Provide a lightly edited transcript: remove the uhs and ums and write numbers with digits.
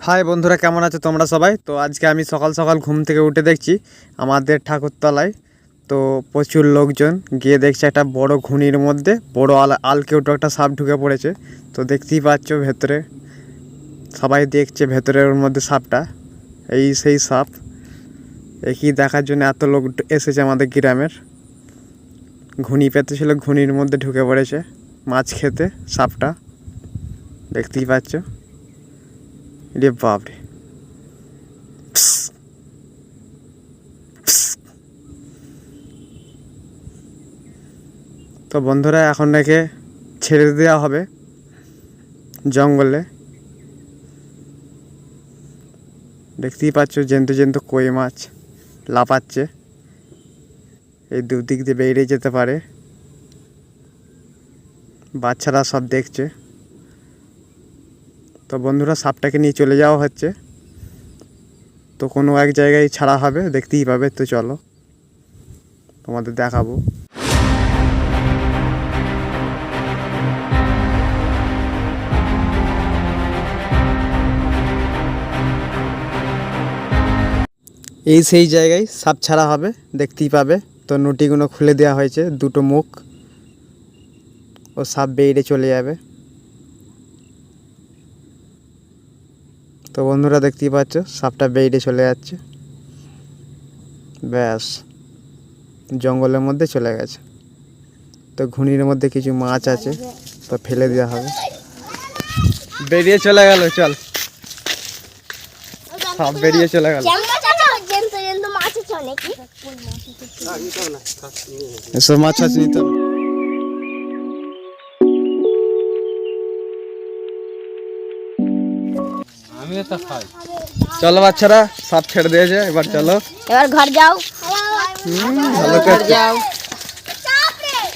High বন্ধুরা, কেমন আছো তোমরা সবাই? তো আজকে আমি সকাল সকাল ঘুম থেকে উঠে দেখছি আমাদের ঠাকুরতলায় তো প্রচুর লোকজন গিয়ে দেখছে একটা বড় ঘুনির মধ্যে বড় আলকেউটো একটা সাপ ঢুকে পড়েছে। তো দেখতেই পাচ্ছ ভেতরে সবাই দেখছে ভেতরের মধ্যে সাপটা, এই সেই সাপ। একই দেখার জন্য এত লোক এসেছে আমাদের গ্রামের। ঘুনি পেতে ছিল, ঘুনির মধ্যে ঢুকে পড়েছে মাছ খেতে সাপটা, দেখতেই পাচ্ছ। রে বাপরে, তো বন্ধুরা এখন একে ছেড়ে দেওয়া হবে জঙ্গলে। দেখতেই পাচ্ছ জ্যান্ত জ্যান্ত কই মাছ লাফাচ্ছে, এই দুদিক দিয়ে বেরিয়ে যেতে পারে। বাচ্চারা সব দেখছে। তো বন্ধুরা সাপটাকে নিয়ে চলে যাওয়া হচ্ছে, তো কোনো এক জায়গায় ছাড়া হবে, দেখতেই পাবে। তো চলো তোমাদের দেখাবো। এই সেই জায়গায় সাপ ছাড়া হবে, দেখতেই পাবে। তো নটিগুলো খুলে দেওয়া হয়েছে, দুটো মুখ, ও সাপ বেরিয়ে চলে যাবে। তো বন্ধুরা দেখতেই পাচ্ছ সাপটা বেরিয়ে চলে যাচ্ছে, ব্যাস জঙ্গলের মধ্যে চলে গেছে। তো ঘুনির মধ্যে কিছু মাছ আছে, তো ফেলে দেওয়া হবে। বেরিয়ে চলে গেল, চল সাপ বেরিয়ে চলে গেল। এসব মাছ আছে নিতে হবে। চলো বাচ্চারা, সাপ ছেড়ে দিয়েছে, এবার চলো, এবার ঘর যাও, ভালো করে যাও।